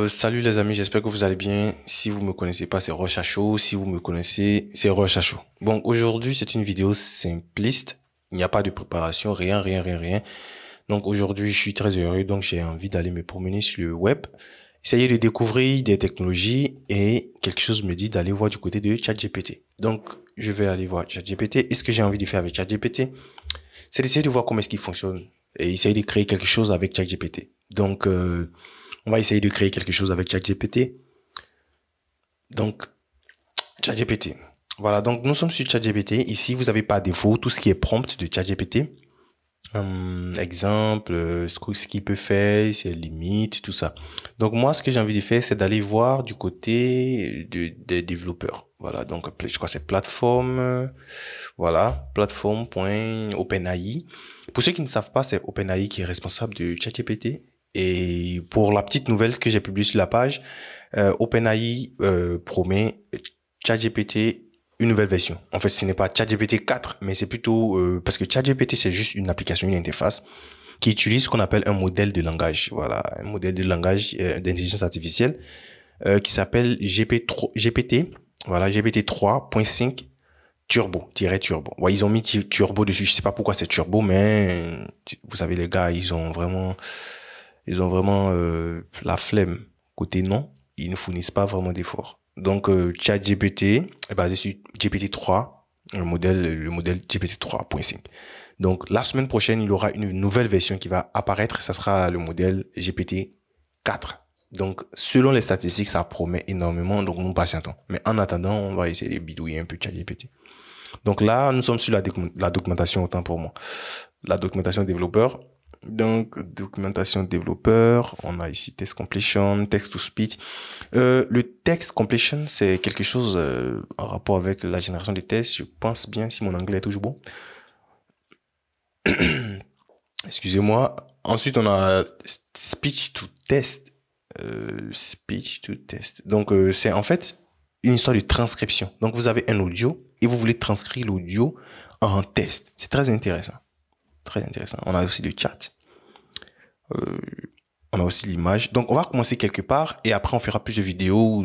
Salut les amis, j'espère que vous allez bien. Si vous me connaissez pas, c'est Roche à chaud. Si vous me connaissez, c'est Roche à chaud. Bon, aujourd'hui, c'est une vidéo simpliste. Il n'y a pas de préparation, rien, rien, rien, rien. Donc aujourd'hui, je suis très heureux. Donc j'ai envie d'aller me promener sur le web, essayer de découvrir des technologies et quelque chose me dit d'aller voir du côté de ChatGPT. Donc je vais aller voir ChatGPT. Et ce que j'ai envie de faire avec ChatGPT, c'est d'essayer de voir comment est-ce qu'il fonctionne et essayer de créer quelque chose avec ChatGPT. Donc on va essayer de créer quelque chose avec ChatGPT. Donc, ChatGPT. Voilà, donc nous sommes sur ChatGPT. Ici, vous avez par défaut tout ce qui est prompt de ChatGPT. Exemple, ce qu'il peut faire, ses limites, tout ça. Donc moi, ce que j'ai envie de faire, c'est d'aller voir du côté des développeurs. Voilà, donc je crois que c'est plateforme, voilà, plateforme.openai. Pour ceux qui ne savent pas, c'est OpenAI qui est responsable de ChatGPT. Et pour la petite nouvelle que j'ai publiée sur la page, OpenAI promet ChatGPT une nouvelle version. En fait, ce n'est pas ChatGPT 4, mais c'est plutôt parce que ChatGPT c'est juste une application, une interface qui utilise ce qu'on appelle un modèle de langage. Voilà, un modèle de langage d'intelligence artificielle qui s'appelle GPT. Voilà, GPT 3.5 turbo. Ouais, ils ont mis turbo dessus. Je sais pas pourquoi c'est turbo, mais vous savez les gars, ils ont vraiment la flemme. Côté non, ils ne fournissent pas vraiment d'efforts. Donc, ChatGPT est basé sur GPT-3, le modèle GPT 3.5. Donc, la semaine prochaine, il y aura une nouvelle version qui va apparaître. Ça sera le modèle GPT 4. Donc, selon les statistiques, ça promet énormément. Donc, nous patientons. Mais en attendant, on va essayer de bidouiller un peu ChatGPT. Donc là, nous sommes sur la documentation, autant pour moi. La documentation développeur. Donc, documentation développeur, on a ici text completion, text to speech. Le text completion, c'est quelque chose en rapport avec la génération des tests. Je pense bien, si mon anglais est toujours bon. Excusez-moi. Ensuite, on a speech to test. Speech to test. Donc, c'est en fait une histoire de transcription. Donc, vous avez un audio et vous voulez transcrire l'audio en test. C'est très intéressant. Très intéressant. On a aussi le chat. Euh, on a aussi l'image. Donc, on va commencer quelque part et après, on fera plus de vidéos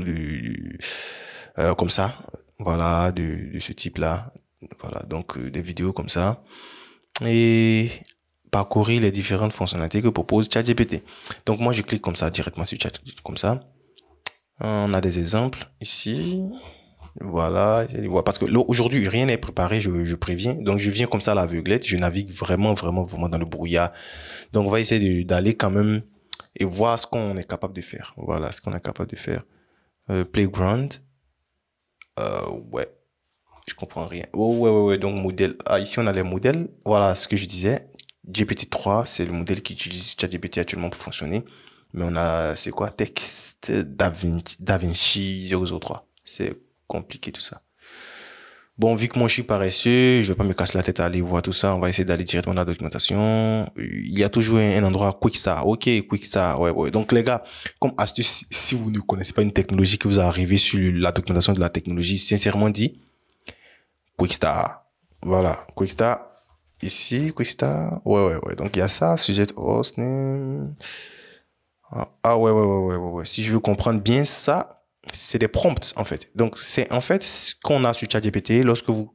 comme ça. Voilà, de ce type-là. Voilà, donc des vidéos comme ça. Et parcourir les différentes fonctionnalités que propose ChatGPT. Donc, moi, je clique comme ça, directement sur Chat, comme ça. On a des exemples ici. Voilà, parce que aujourd'hui, rien n'est préparé, je préviens. Donc, je viens comme ça à l'aveuglette. Je navigue vraiment, vraiment, vraiment dans le brouillard. Donc, on va essayer d'aller quand même et voir ce qu'on est capable de faire. Voilà, ce qu'on est capable de faire. Playground. Ouais, je comprends rien. Oh, ouais, ouais, ouais. Donc, modèle. Ah, ici, on a les modèles. Voilà ce que je disais. GPT-3, c'est le modèle qui utilise ChatGPT actuellement pour fonctionner. Mais on a, c'est quoi? Texte DaVinci 003. C'est compliqué tout ça. Bon, vu que moi je suis paresseux, je vais pas me casser la tête à aller voir tout ça. On va essayer d'aller directement dans la documentation. Il y a toujours un endroit Quickstar. Ok, Quickstar. Ouais, ouais. Donc les gars, comme astuce, si vous ne connaissez pas une technologie que vous arrivez sur la documentation de la technologie, sincèrement dit, Quickstar. Voilà, Quickstar. Ici, Quickstar. Ouais, ouais, ouais. Donc il y a ça, sujet host name. Ouais, ouais, ouais, ouais, ouais, ouais. Si je veux comprendre bien ça, c'est des prompts, en fait. Donc, c'est en fait ce qu'on a sur ChatGPT. Lorsque vous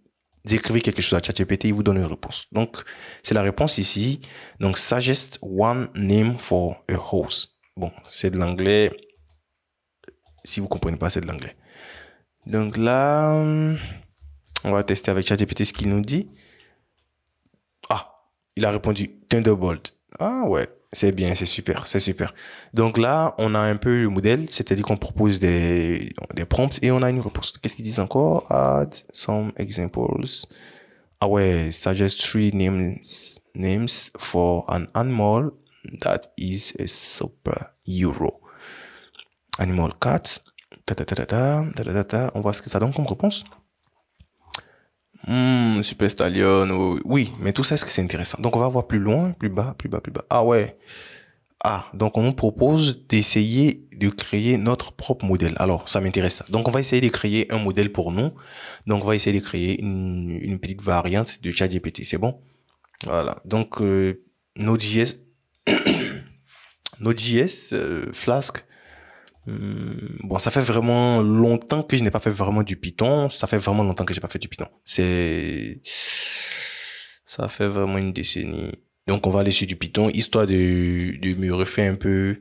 écrivez quelque chose à ChatGPT, il vous donne une réponse. Donc, c'est la réponse ici. Donc, suggest one name for a host. Bon, c'est de l'anglais. Si vous comprenez pas, c'est de l'anglais. Donc là, on va tester avec ChatGPT ce qu'il nous dit. Ah, il a répondu Thunderbolt. Ah ouais, c'est bien, c'est super, c'est super. Donc là, on a un peu le modèle, c'est-à-dire qu'on propose des prompts et on a une réponse. Qu'est-ce qu'ils disent encore? Add some examples. Ah ouais, suggest three names for an animal that is a superhero. Animal cat. Ta ta ta ta ta ta ta ta ta. On voit ce que ça donne comme réponse. Super Stallion, oui, mais tout ça, est-ce que c'est intéressant? Donc, on va voir plus loin, plus bas, plus bas, plus bas. Ah ouais. Ah, donc on nous propose d'essayer de créer notre propre modèle. Alors, ça m'intéresse. Donc, on va essayer de créer un modèle pour nous. Donc, on va essayer de créer une petite variante de ChatGPT. C'est bon? Voilà. Donc, Node.js, Node.js, Flask. Bon, ça fait vraiment longtemps que je n'ai pas fait vraiment du Python. Ça fait vraiment longtemps que j'ai pas fait du Python. Ça fait vraiment une décennie. Donc, on va aller sur du Python, histoire de me refaire un peu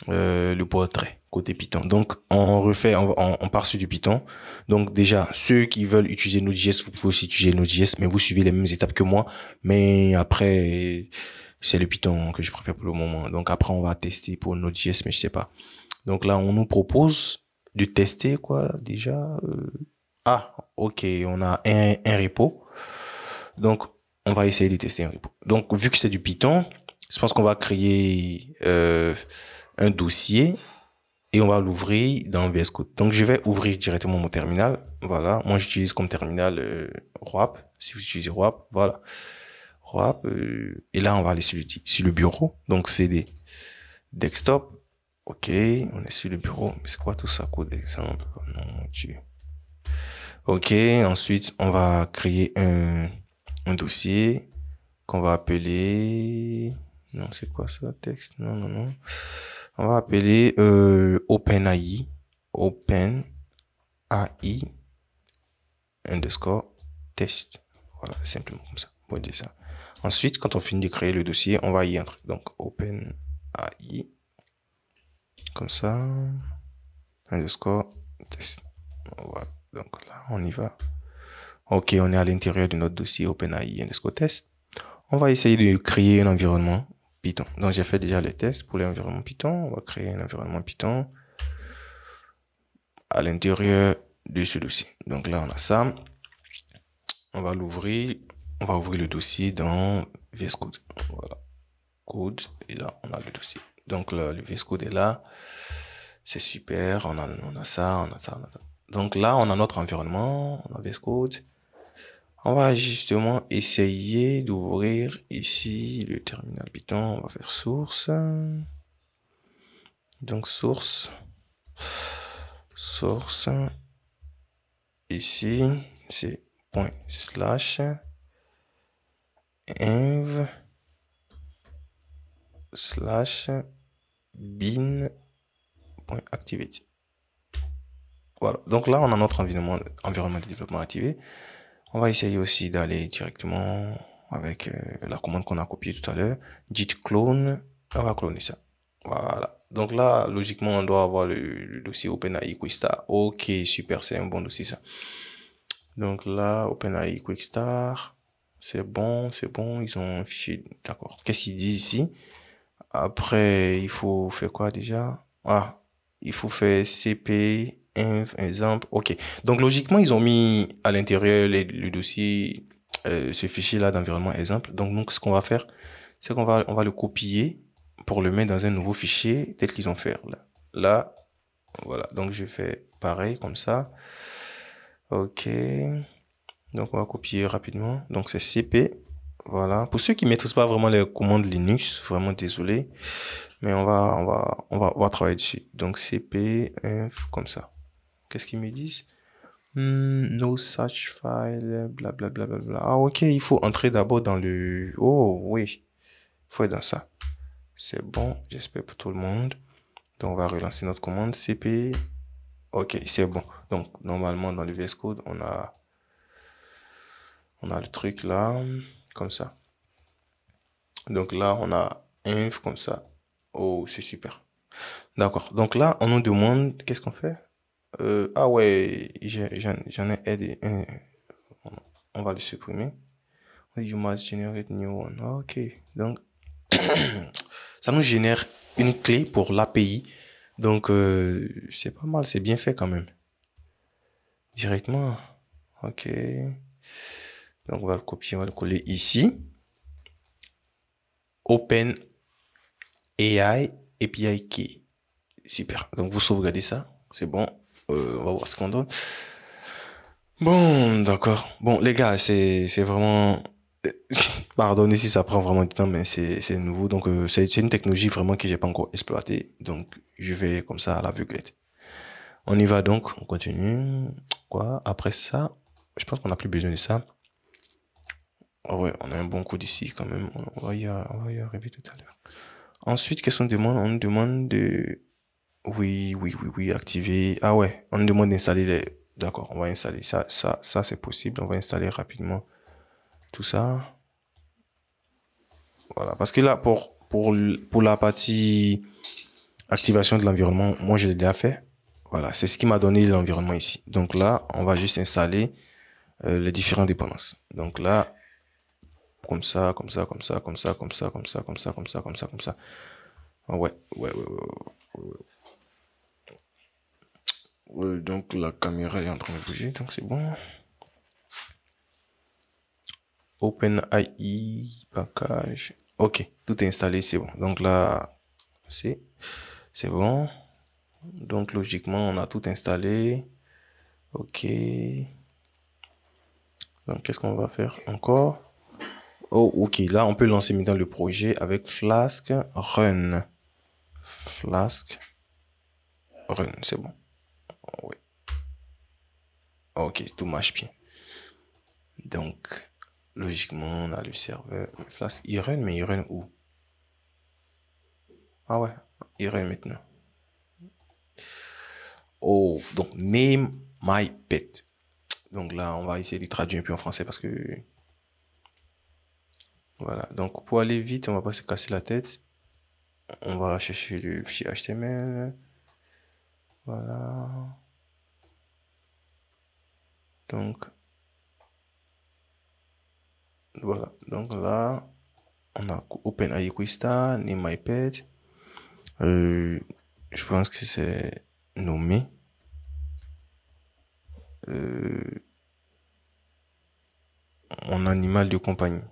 le portrait côté Python. Donc, on refait, on part sur du Python. Donc, déjà, ceux qui veulent utiliser Node.js, vous pouvez aussi utiliser Node.js, mais vous suivez les mêmes étapes que moi. Mais après, c'est le Python que je préfère pour le moment. Donc, après, on va tester pour Node.js, mais je sais pas. Donc là, on nous propose de tester quoi déjà Ah, ok, on a un repo. Donc, on va essayer de tester un repo. Donc, vu que c'est du Python, je pense qu'on va créer un dossier et on va l'ouvrir dans VS Code. Donc, je vais ouvrir directement mon terminal. Voilà, moi j'utilise comme terminal RWAP. Si vous utilisez RWAP, voilà. RWAP. Et là, on va aller sur le bureau. Donc, c'est des desktop. Ok, on est sur le bureau. Mais c'est quoi tout ça, code exemple? Non, mon Dieu. Ok, ensuite, on va créer un dossier qu'on va appeler... Non, c'est quoi ça, texte? Non, non, non. On va appeler OpenAI. OpenAI underscore test. Voilà, simplement comme ça. On va dire ça. Ensuite, quand on finit de créer le dossier, on va y entrer. Donc, OpenAI. Comme ça. Underscore test. Voilà. Donc là, on y va. Ok, on est à l'intérieur de notre dossier OpenAI underscore test. On va essayer de créer un environnement Python. Donc, j'ai fait déjà les tests pour l'environnement Python. On va créer un environnement Python à l'intérieur de ce dossier. Donc là, on a ça. On va l'ouvrir. On va ouvrir le dossier dans VS Code. Voilà. Code. Et là, on a le dossier. Donc là, le VS Code est là. C'est super. On a ça, on a ça, on a ça. Donc là, on a notre environnement. On a VS Code. On va justement essayer d'ouvrir ici le terminal Python. On va faire source. Donc source. Source. Ici, c'est point slash env slash bin.activity. Voilà. Donc là, on a notre environnement de développement activé. On va essayer aussi d'aller directement avec la commande qu'on a copiée tout à l'heure. Git clone. On va cloner ça. Voilà. Donc là, logiquement, on doit avoir le dossier OpenAI Quickstar. Ok, super, c'est un bon dossier ça. Donc là, OpenAI Quickstar. C'est bon, c'est bon. Ils ont un fichier. D'accord. Qu'est-ce qu'ils disent ici? Après, il faut faire quoi déjà? Ah, il faut faire cp inv exemple. Ok. Donc logiquement, ils ont mis à l'intérieur le dossier ce fichier-là d'environnement exemple. Donc ce qu'on va faire, c'est on va le copier pour le mettre dans un nouveau fichier tel qu'ils ont fait là. Là, voilà. Donc je fais pareil comme ça. Ok. Donc on va copier rapidement. Donc c'est cp. Voilà. Pour ceux qui maîtrisent pas vraiment les commandes Linux, vraiment désolé. Mais on va travailler dessus. Donc cp inf comme ça. Qu'est-ce qu'ils me disent? No such file, blablabla. Bla, bla, bla. Ah ok, il faut entrer d'abord dans le... Oh oui, il faut être dans ça. C'est bon, j'espère pour tout le monde. Donc on va relancer notre commande cp. Ok, c'est bon. Donc normalement dans le VS Code, on a le truc là, comme ça. Donc là, on a inf comme ça. Oh, c'est super. D'accord. Donc là, on nous demande, qu'est-ce qu'on fait? Ah ouais, j'en ai aidé. On va le supprimer. You must generate new one. Ok. Donc, ça nous génère une clé pour l'API. Donc, c'est pas mal, c'est bien fait quand même. Directement. Ok. Donc, on va le copier, on va le coller ici. Open AI API Key. Super. Donc, vous sauvegardez ça. C'est bon. On va voir ce qu'on donne. Bon, d'accord. Bon, les gars, c'est vraiment... Pardonnez si ça prend vraiment du temps, mais c'est nouveau. Donc, c'est une technologie vraiment que j'ai pas encore exploitée. Donc, je vais comme ça à l'aveuglette. On y va donc, on continue. Quoi? Après ça, je pense qu'on n'a plus besoin de ça. Oh ouais, on a un bon coup d'ici quand même. On va y arriver tout à l'heure. Ensuite, qu'est-ce qu'on demande? On demande de Oui, oui, oui, oui, activer. Ah ouais, on nous demande d'installer les... D'accord, on va installer ça c'est possible. On va installer rapidement tout ça. Voilà, parce que là, pour la partie activation de l'environnement, moi, je l'ai déjà fait. Voilà, c'est ce qui m'a donné l'environnement ici. Donc là, on va juste installer les différentes dépendances. Donc là, comme ça, comme ça, comme ça, comme ça, comme ça, comme ça, comme ça, comme ça, comme ça, comme ça. Ah ouais, ouais, ouais, ouais. Donc la caméra est en train de bouger, donc c'est bon. OpenAI, package. Ok, tout est installé, c'est bon. Donc là, c'est bon. Donc logiquement, on a tout installé. Ok. Donc qu'est-ce qu'on va faire encore? Oh, ok. Là, on peut lancer maintenant le projet avec Flask Run. Flask Run, c'est bon. Oui. Ok, tout marche bien. Donc, logiquement, on a le serveur Flask. Il run, mais il run où? Ah ouais, il run maintenant. Oh, donc name my pet. Donc là, on va essayer de traduire un peu en français parce que voilà. Donc pour aller vite, on va pas se casser la tête. On va chercher le fichier HTML. Voilà. Donc voilà. Donc là, on a OpenAI Quista, name my pet. Je pense que c'est nommé. Mon animal de compagnie.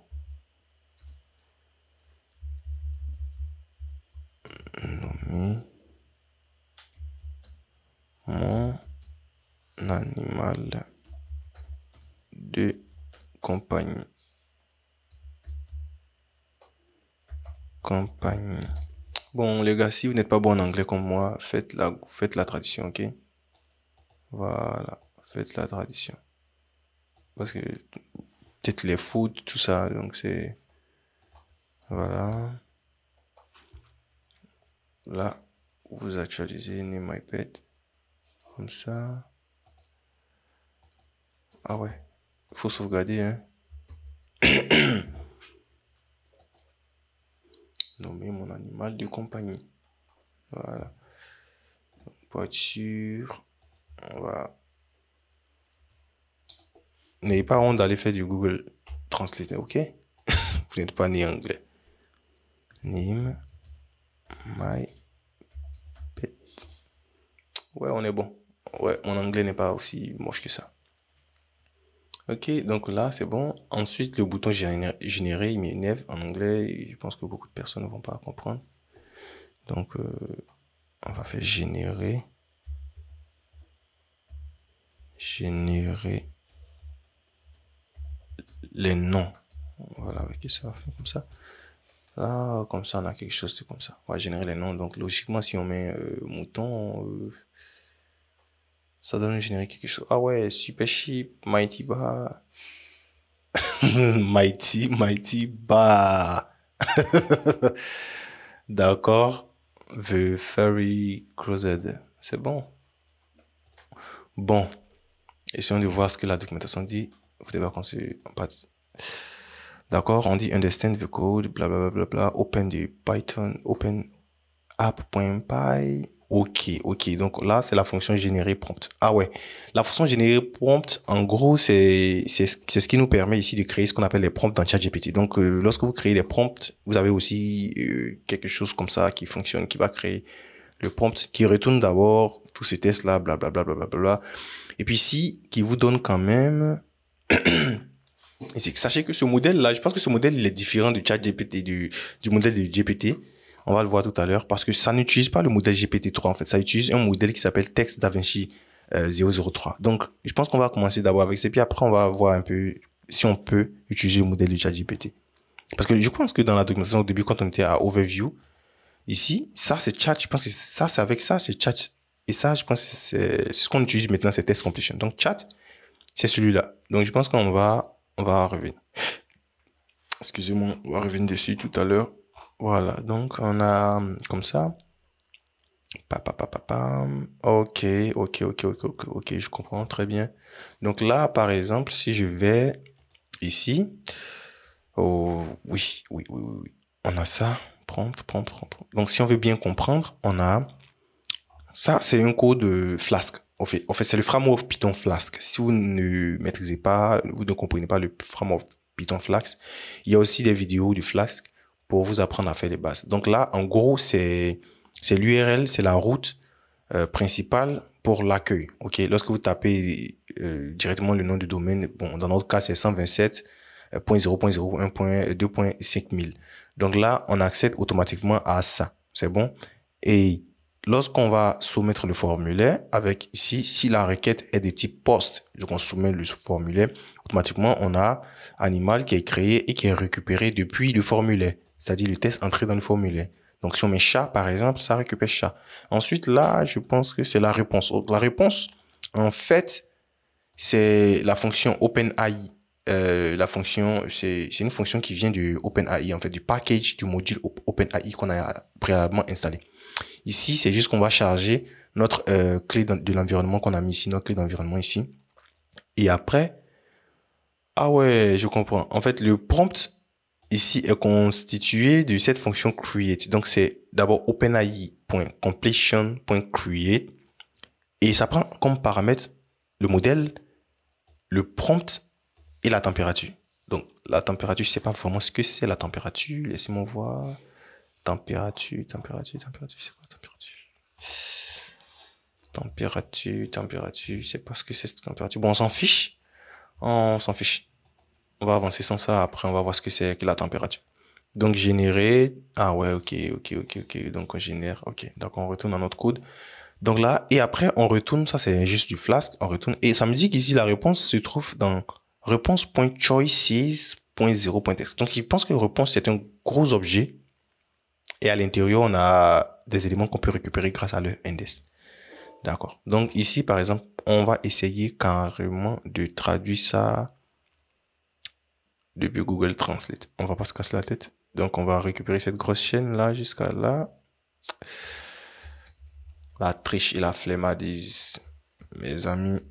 Nommer mon animal de compagnie. Compagnie. Bon, les gars, si vous n'êtes pas bon en anglais comme moi, faites la traduction, ok? Voilà, faites la traduction. Parce que peut-être les fautes, tout ça, donc c'est... Voilà. Là, vous actualisez Name My Pet. Comme ça. Ah ouais, il faut sauvegarder, hein. Nommer mon animal de compagnie. Voilà. Pour être sûr, on va... N'ayez pas honte d'aller faire du Google Translate, ok? Vous n'êtes pas né anglais. Name my pet. Ouais, on est bon. Ouais, mon anglais n'est pas aussi moche que ça. Ok, donc là, c'est bon. Ensuite, le bouton générer, il m'énerve en anglais. Et je pense que beaucoup de personnes ne vont pas comprendre. Donc, on va faire générer. Générer les noms. Voilà, avec ça va faire comme ça. Là, comme ça, on a quelque chose de comme ça. On va générer les noms. Donc, logiquement, si on met mouton, ça donne générer quelque chose. Ah ouais, Super Sheep, Mighty Bar. Mighty Bar. D'accord. The Fairy Crusade. C'est bon. Bon. Essayons de voir ce que la documentation dit. Vous devez construire en partie. D'accord. On dit understand the code, blablabla, bla, bla, bla, open the Python, open app.py. Ok, ok. Donc là, c'est la fonction générer prompt. Ah ouais. La fonction générer prompt, en gros, c'est ce qui nous permet ici de créer ce qu'on appelle les prompts dans ChatGPT. Donc, lorsque vous créez des prompts, vous avez aussi quelque chose comme ça qui fonctionne, qui va créer le prompt, qui retourne d'abord tous ces tests-là, blablabla, blablabla. Et puis ici, qui vous donne quand même... Et sachez que ce modèle-là, je pense que ce modèle, il est différent du ChatGPT, du modèle de GPT. On va le voir tout à l'heure parce que ça n'utilise pas le modèle GPT-3 en fait. Ça utilise un modèle qui s'appelle Text DaVinci 003. Donc, je pense qu'on va commencer d'abord avec ça. Puis après, on va voir un peu si on peut utiliser le modèle de ChatGPT. Parce que je pense que dans la documentation au début, quand on était à Overview, ici, ça c'est Chat. Je pense que ça, c'est avec ça, c'est Chat. Et ça, je pense que c'est ce qu'on utilise maintenant, c'est Text Completion. Donc, Chat, c'est celui-là. Donc, je pense on va revenir. Excusez-moi, on va revenir dessus tout à l'heure. Voilà, donc on a comme ça. Ok, ok, je comprends très bien. Donc là, par exemple, si je vais ici, oh, oui. On a ça, prompt. Donc si on veut bien comprendre, on a ça, c'est un code Flask. En fait, c'est le framework Python Flask. Si vous ne maîtrisez pas, vous ne comprenez pas le framework Python Flask, il y a aussi des vidéos du Flask pour vous apprendre à faire les bases. Donc là, en gros, c'est l'URL, c'est la route principale pour l'accueil. Ok, lorsque vous tapez directement le nom du domaine, bon, dans notre cas, c'est 127.0.0.1.2.5000. Donc là, on accède automatiquement à ça. C'est bon. Et lorsqu'on va soumettre le formulaire, avec ici, si la requête est de type POST, donc on soumet le formulaire, automatiquement, on a animal qui est créé et qui est récupéré depuis le formulaire, c'est-à-dire le test entré dans le formulaire. Donc, si on met chat, par exemple, ça récupère chat. Ensuite, là, je pense que c'est la réponse. Donc, la réponse, en fait, c'est la fonction OpenAI. C'est une fonction qui vient du OpenAI, en fait, du package du module OpenAI qu'on a préalablement installé. Ici, c'est juste qu'on va charger notre clé de l'environnement qu'on a mis ici, notre clé d'environnement ici. Et après, ah ouais, je comprends. En fait, le prompt ici est constitué de cette fonction create. Donc, c'est d'abord openai.completion.create et ça prend comme paramètre le modèle, le prompt et la température. Donc, la température, je sais pas vraiment ce que c'est la température. Laissez-moi voir. Température, c'est quoi température? Température, je sais pas ce que c'est cette température. Bon, on s'en fiche. On s'en fiche. On va avancer sans ça. Après, on va voir ce que c'est que la température. Donc, générer. Ah ouais, ok. Donc, on génère. Ok. Donc, on retourne dans notre code. Donc là, et après, on retourne. Ça, c'est juste du Flask. On retourne. Et ça me dit qu'ici, la réponse se trouve dans réponse.choices.0.txt. Donc, il pense que réponse, c'est un gros objet. Et à l'intérieur, on a des éléments qu'on peut récupérer grâce à leur index. D'accord. Donc, ici, par exemple, on va essayer carrément de traduire ça depuis Google Translate. On va pas se casser la tête. Donc, on va récupérer cette grosse chaîne là jusqu'à là. La triche et la flemmardise. Mes amis,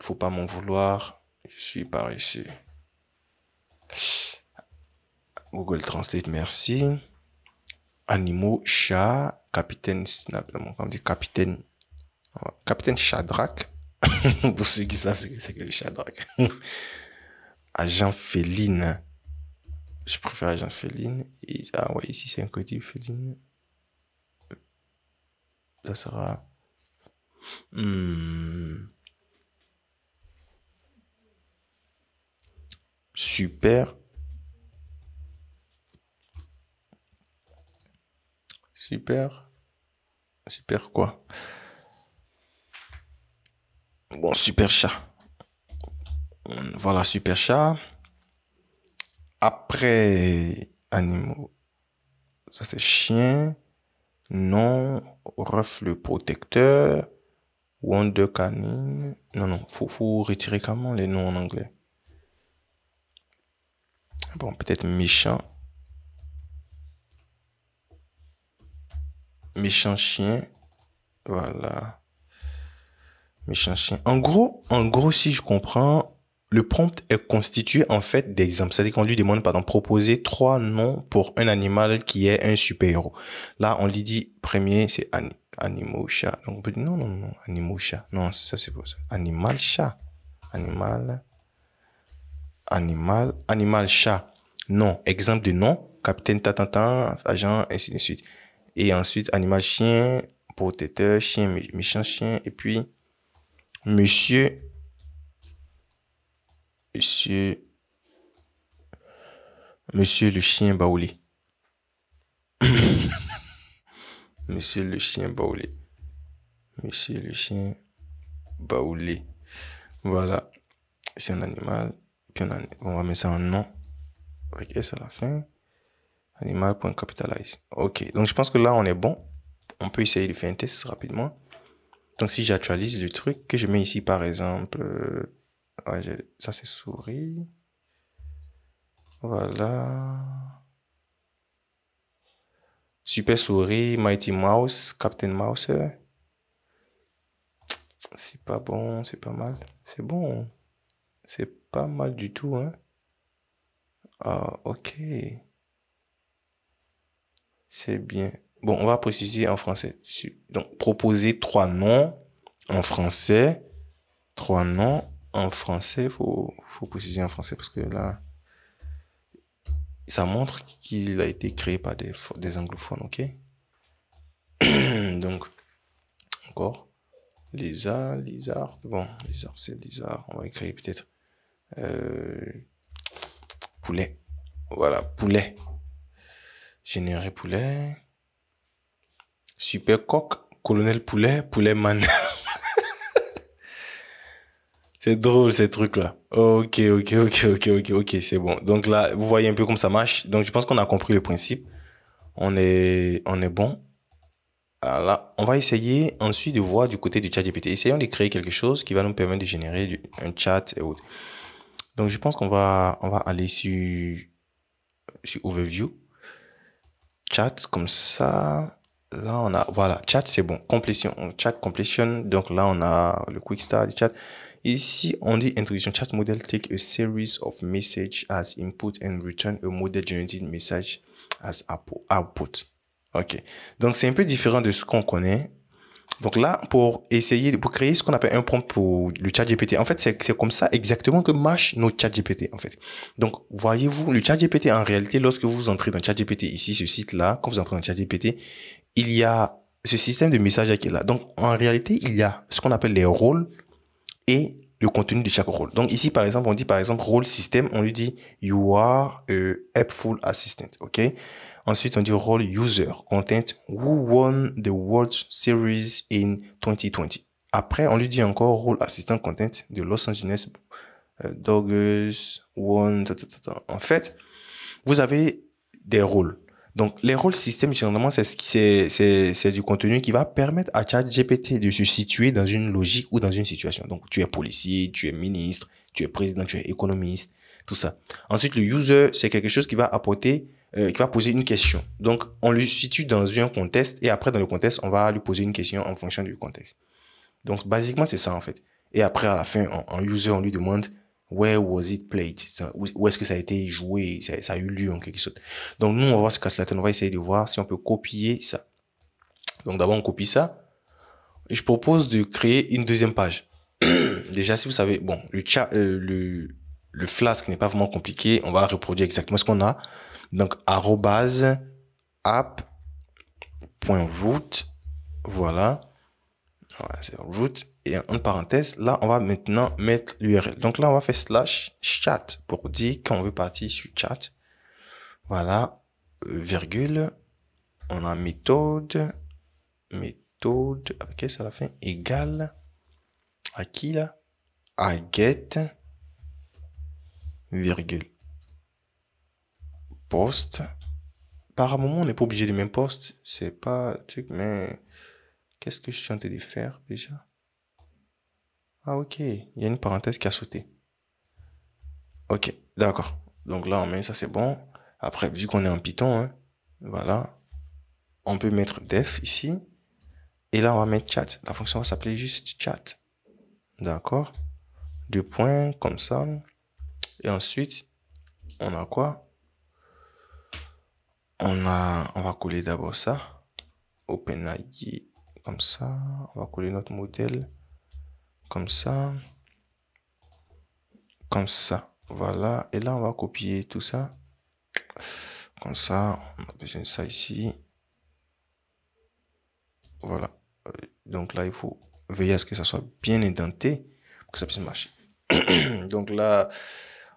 faut pas m'en vouloir. Je suis paresseux. Google Translate, merci. Animaux, chat, capitaine Snap, on dit capitaine Shadrach. Pour ceux qui savent ce que c'est que le Shadrach. Agent féline. Je préfère agent féline. Et, ah ouais, ici c'est un côté féline. Ça sera. Super. Super quoi? Bon, super chat. Voilà, super chat. Après, animaux. Ça c'est chien. Non. Ref le protecteur. Wonder canine. Non. Faut retirer comment les noms en anglais. Bon, peut-être méchant. Méchant chien. Voilà. Méchant chien. En gros, si je comprends, le prompt est constitué en fait d'exemples. C'est-à-dire qu'on lui demande, pardon, proposer 3 noms pour un animal qui est un super-héros. Là, on lui dit, premier, c'est animal, chat. Donc, on peut dire, non, animal, chat. Non, ça, c'est pas ça. Animal, chat. Animal, chat. Non, exemple de nom, capitaine Tatantan, agent, ainsi de suite. Et ensuite, animal, chien, protecteur, chien, méchant chien, et puis, monsieur, monsieur, monsieur le chien baoulé. Monsieur le chien baoulé. Monsieur le chien baoulé. Voilà. C'est un animal. Puis on va mettre ça en nom. Avec S à la fin. Animal.capitalize. Ok. Donc je pense que là on est bon. On peut essayer de faire un test rapidement. Donc si j'actualise le truc que je mets ici par exemple. Ça c'est souris. Voilà. Super Souris, Mighty Mouse, Captain Mouse. C'est pas bon, c'est pas mal. C'est bon. C'est pas mal du tout, hein. Ah, ok. C'est bien. Bon, on va préciser en français. Donc, proposer trois noms en français. Trois noms en français. Faut préciser en français parce que là, ça montre qu'il a été créé par des anglophones, ok? Donc, encore. Lézard. Bon, lézard, c'est lézard. On va écrire peut-être poulet. Voilà, poulet. Générer poulet. Super coq. Colonel poulet. Poulet man. C'est drôle ces trucs-là. Ok, c'est bon. Donc là, vous voyez un peu comme ça marche. Donc je pense qu'on a compris le principe. On est bon. Voilà. On va essayer ensuite de voir du côté du chat GPT. Essayons de créer quelque chose qui va nous permettre de générer un chat et autres. Donc je pense qu'on va aller sur Overview. Chat comme ça. Là, voilà, chat, c'est bon. Completion, chat completion. Donc là, on a le quick start du chat. Ici, on dit introduction. Chat model take a series of messages as input and return a model generated message as output. Ok. Donc, c'est un peu différent de ce qu'on connaît. Donc là, pour créer ce qu'on appelle un prompt pour le chat GPT, en fait, c'est comme ça exactement que marche nos chat GPT, en fait. Donc, voyez-vous, le chat GPT, en réalité, lorsque vous entrez dans chat GPT, ici, ce site-là, quand vous entrez dans chat GPT, il y a ce système de message qui est là. Donc, en réalité, il y a ce qu'on appelle les rôles et le contenu de chaque rôle. Donc, ici, par exemple, on dit, par exemple, rôle système, on lui dit, you are a helpful assistant, ok? Ensuite, on dit rôle user, content, who won the World Series in 2020. Après, on lui dit encore rôle assistant content de Los Angeles Dodgers won. En fait, vous avez des rôles. Donc, les rôles système, généralement, c'est du contenu qui va permettre à ChatGPT de se situer dans une logique ou dans une situation. Donc, tu es policier, tu es ministre, tu es président, tu es économiste, tout ça. Ensuite, le user, c'est quelque chose qui va apporter, qui va poser une question. Donc, on le situe dans un contexte et après, dans le contexte, on va lui poser une question en fonction du contexte. Donc, basiquement, c'est ça, en fait. Et après, à la fin, en user, on lui demande where was it played? Où est-ce que ça a été joué? Ça a eu lieu en quelque sorte. Donc, nous, on va voir ce casse la tête. On va essayer de voir si on peut copier ça. Donc, d'abord, on copie ça. Et je propose de créer une deuxième page. Déjà, si vous savez, bon, le Flask n'est pas vraiment compliqué. On va reproduire exactement ce qu'on a. Donc, @app.root. Voilà. Ouais, c'est root. Et en parenthèse, là, on va maintenant mettre l'URL. Donc là, on va faire /chat pour dire qu'on veut partir sur chat. Voilà. Virgule. On a méthode avec S à la fin, égale à qui là? À get, virgule, post. Par un moment, on n'est pas obligé de même post. C'est pas truc, mais qu'est-ce que je suis en train de faire déjà? Ah, ok. Il y a une parenthèse qui a sauté. Ok, d'accord. Donc là, on met ça, c'est bon. Après, vu qu'on est en Python, hein, voilà, on peut mettre def ici. Et là, on va mettre chat. La fonction va s'appeler juste chat. D'accord. Deux points, comme ça. Et ensuite, on a quoi? On va coller d'abord ça. OpenAI, comme ça. On va coller notre modèle. Comme ça. Comme ça. Voilà. Et là, on va copier tout ça. Comme ça. On a besoin de ça ici. Voilà. Donc là, il faut veiller à ce que ça soit bien indenté pour que ça puisse marcher. Donc là,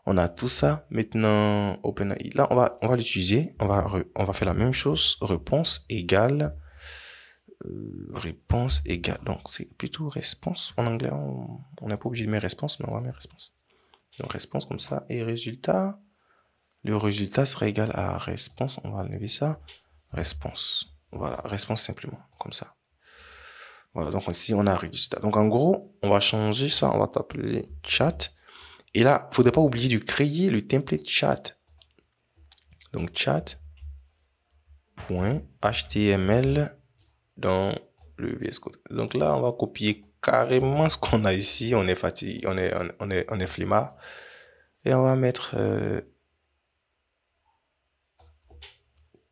on a tout ça. Maintenant, OpenAI. Là, on va l'utiliser. On va faire la même chose. Réponse égale. Donc, c'est plutôt réponse. En anglais, on n'est pas obligé de mettre réponse, mais on va mettre réponse. Donc, réponse comme ça. Et résultat. Le résultat sera égal à réponse. On va enlever ça. Réponse. Voilà. Réponse simplement. Comme ça. Voilà, donc ici, on a un résultat. Donc, en gros, on va changer ça. On va t'appeler chat. Et là, il ne faudrait pas oublier de créer le template chat. Donc, chat. .html dans le VS Code. Donc là, on va copier carrément ce qu'on a ici. On est fatigué, on est flemmard. Et on va mettre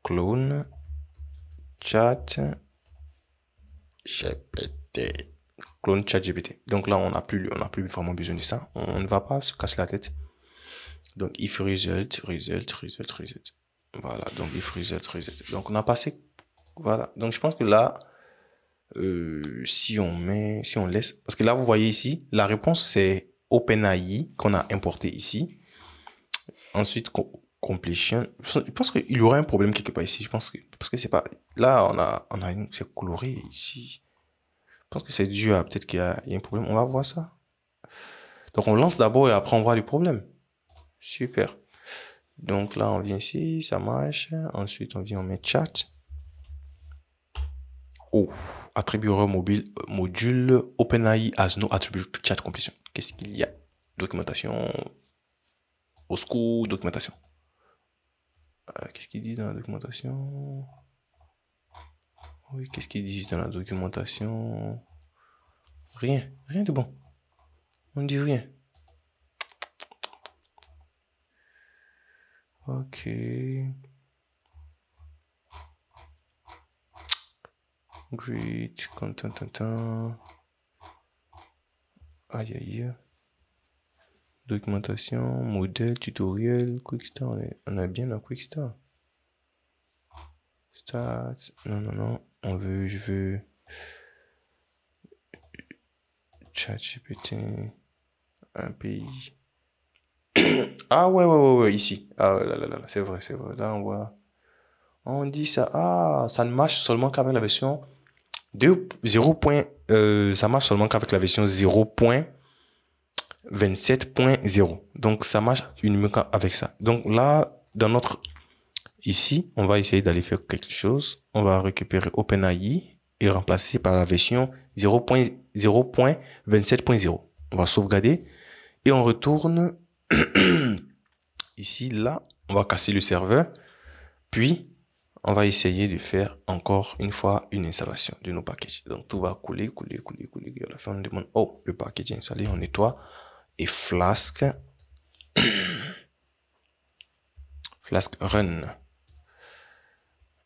clone chat GPT. Clone chat GPT. Donc là, on n'a plus vraiment besoin de ça. On ne va pas se casser la tête. Donc if result. Voilà, donc if result. Donc on a passé. Voilà. Donc je pense que là, si on laisse, parce que là vous voyez ici, la réponse c'est OpenAI qu'on a importé ici. Ensuite completion. Je pense qu'il y aurait un problème quelque part ici. Je pense que parce que c'est pas là on a une, c'est coloré ici. Je pense que c'est dû à peut-être qu'il y a un problème. On va voir ça. Donc on lance d'abord et après on voit les problèmes. Super. Donc là on vient ici, ça marche. Ensuite on vient on met chat. Oh, attributeur mobile, module OpenAI has no attribute to chat completion. Qu'est-ce qu'il y a? Documentation. Au secours, documentation. Qu'est-ce qu'il dit dans la documentation? Oui, qu'est-ce qu'ils disent dans la documentation? Rien de bon. On ne dit rien. Ok. Great, content. Aïe aïe. Documentation, modèle, tutoriel, Quickstar. On a bien la Quickstar. Start. Non. Je veux. ChatGPT. Un pays. Ah ouais, ici. Ah là, c'est vrai. Là, on voit. On dit ça. Ah, ça ne marche seulement qu'avec la version 0. Ça marche seulement qu'avec la version 0.27.0. Donc, ça marche uniquement avec ça. Donc, là, ici, on va essayer d'aller faire quelque chose. On va récupérer OpenAI et remplacer par la version 0.27.0. On va sauvegarder et on retourne ici, là. On va casser le serveur. Puis, on va essayer de faire encore une fois une installation de nos packages. Donc, tout va couler. À la fin, on demande, oh, le package est installé, on nettoie. Et Flask run.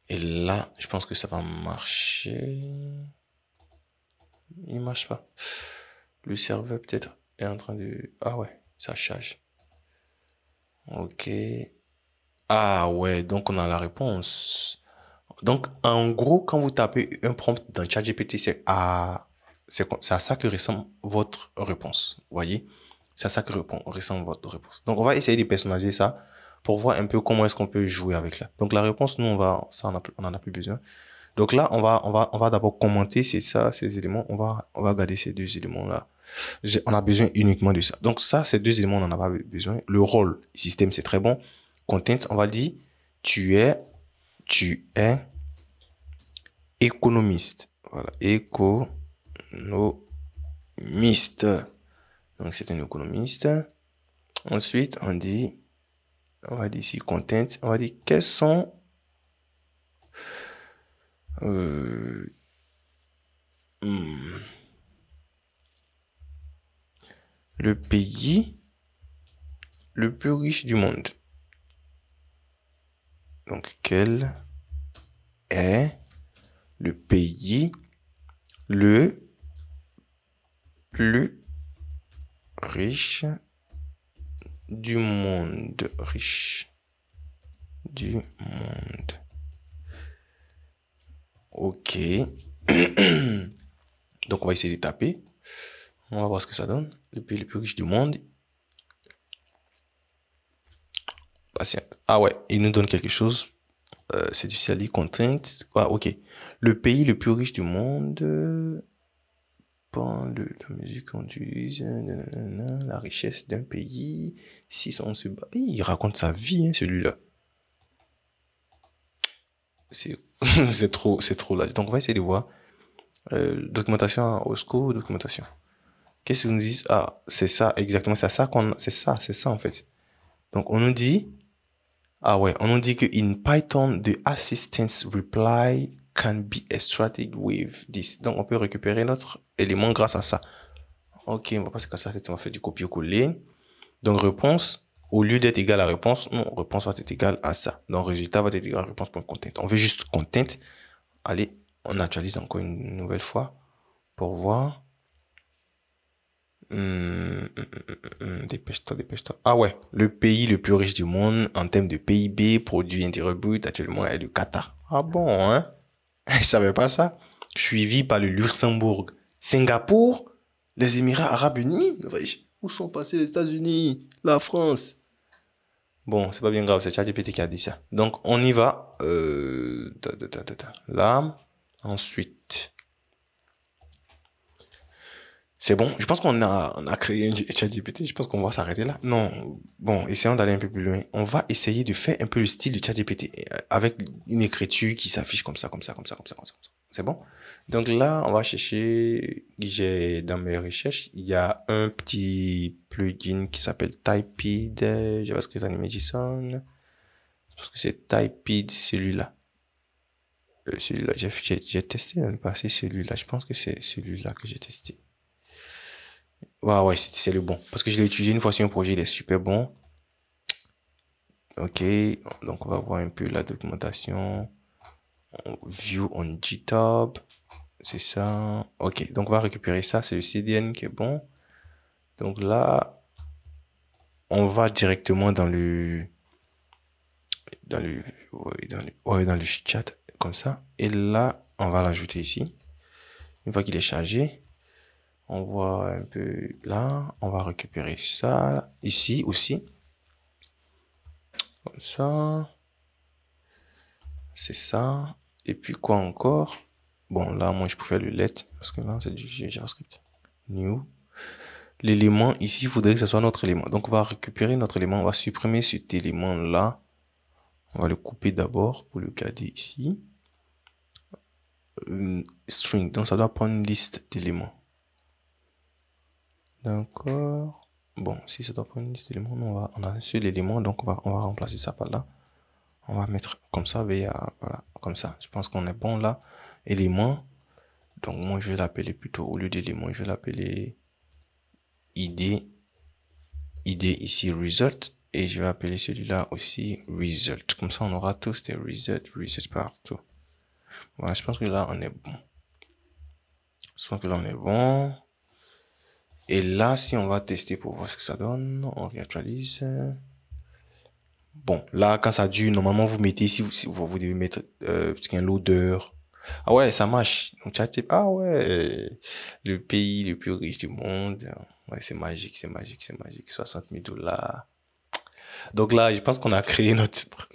Et là, je pense que ça va marcher. Il marche pas. Le serveur peut-être est en train de... Ah ouais, ça charge. Ok. Ah ouais, donc on a la réponse. Donc en gros, quand vous tapez un prompt dans ChatGPT, c'est à ça que ressemble votre réponse. Vous voyez? C'est à ça que ressemble votre réponse. Donc on va essayer de personnaliser ça pour voir un peu comment est-ce qu'on peut jouer avec ça. Donc la réponse, nous, on en a plus besoin. Donc là, on va d'abord commenter ces éléments. On va garder ces deux éléments-là. On a besoin uniquement de ça. Donc ça, ces deux éléments, on n'en a pas besoin. Le rôle, système, c'est très bon. Content, on va dire, tu es économiste. Voilà, économiste. Donc c'est un économiste. Ensuite, on va dire ici content, on va dire quels sont le pays le plus riche du monde. Donc, quel est le pays le plus riche du monde? Ok. Donc, on va essayer de taper. On va voir ce que ça donne. Le pays le plus riche du monde. Ah ouais, il nous donne quelque chose. C'est du Sally Content. Ah, ok. Le pays le plus riche du monde. La musique qu'on utilise. La richesse d'un pays. Si on se bat. Il raconte sa vie, hein, celui-là. C'est trop là. Donc on va essayer de voir. Documentation au secours, documentation. Qu'est-ce qu'ils nous disent? Ah, c'est ça, exactement. C'est ça en fait. Donc on nous dit Ah ouais, on nous dit que in Python, the assistance reply can be extracted with this. Donc, on peut récupérer notre élément grâce à ça. Ok, on va pas se casser la tête, on va faire du copier-coller. Donc, réponse, au lieu d'être égal à réponse, non, réponse va être égal à ça. Donc, résultat va être égal à réponse.content. On veut juste content. Allez, on actualise encore une nouvelle fois pour voir. Dépêche-toi, dépêche-toi. Ah ouais, le pays le plus riche du monde en termes de PIB, produit intérieur brut, actuellement est le Qatar. Ah bon, hein? Je savais pas ça. Suivi par le Luxembourg, Singapour, les Émirats Arabes Unis. Où sont passés les États-Unis, la France? Bon, c'est pas bien grave, c'est ChatGPT qui a dit ça. Donc, on y va. Là, ensuite. C'est bon. Je pense qu'on a créé un ChatGPT. Je pense qu'on va s'arrêter là. Non. Bon, essayons d'aller un peu plus loin. On va essayer de faire un peu le style de ChatGPT avec une écriture qui s'affiche comme ça, comme ça, comme ça, comme ça, comme ça. C'est bon? Donc là, on va chercher. Dans mes recherches, il y a un petit plugin qui s'appelle Typed JavaScript Anime JSON. Je pense que c'est Typed celui-là. Celui-là, j'ai testé dans le passé celui-là. Je pense que c'est celui-là que j'ai testé. Ouais, c'est le bon. Parce que je l'ai utilisé une fois sur un projet, il est super bon. Ok, donc on va voir un peu la documentation. View on GitHub. C'est ça. Ok, donc on va récupérer ça. C'est le CDN qui est bon. Donc là, on va directement dans le chat comme ça. Et là, on va l'ajouter ici. Une fois qu'il est chargé, on voit un peu là. On va récupérer ça ici aussi. Comme ça. C'est ça. Et puis quoi encore? Bon, là, moi, je peux faire le let. Parce que là, c'est du JavaScript. New. L'élément, ici, il faudrait que ce soit notre élément. Donc, on va récupérer notre élément. On va supprimer cet élément-là. On va le couper d'abord pour le garder ici. String. Donc, ça doit prendre une liste d'éléments. D'accord. Bon, si ça doit prendre une liste d'éléments, on a un seul élément. Donc, on va remplacer ça par là. On va mettre comme ça, voilà, comme ça. Je pense qu'on est bon là. Élément. Donc, moi, je vais l'appeler plutôt, au lieu d'élément, je vais l'appeler ID. ID ici, result. Et je vais appeler celui-là aussi result. Comme ça, on aura tous des result partout. Voilà, je pense que là, on est bon. Je pense que là, on est bon. Et là, si on va tester pour voir ce que ça donne, on réactualise. Bon, là, quand ça dure, normalement, vous mettez, si vous devez mettre un loader. Ah ouais, ça marche. Donc, ah ouais, le pays le plus riche du monde. Ouais, c'est magique, c'est magique, c'est magique. 60 000 $. Donc là, je pense qu'on a créé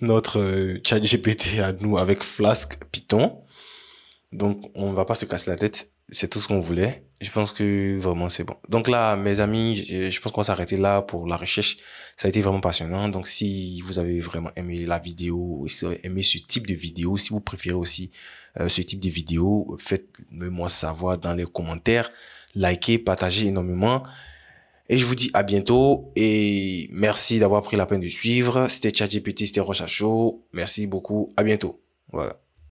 notre chat GPT à nous avec Flask Python. Donc, on va pas se casser la tête. C'est tout ce qu'on voulait. Je pense que vraiment c'est bon. Donc là, mes amis, je pense qu'on va s'arrêter là pour la recherche. Ça a été vraiment passionnant. Donc si vous avez vraiment aimé la vidéo, ou si vous avez aimé ce type de vidéo, si vous préférez aussi ce type de vidéo, faites-moi savoir dans les commentaires. Likez, partagez énormément. Et je vous dis à bientôt. Et merci d'avoir pris la peine de suivre. C'était ChatGPT, c'était Rocha Show. Merci beaucoup. À bientôt. Voilà.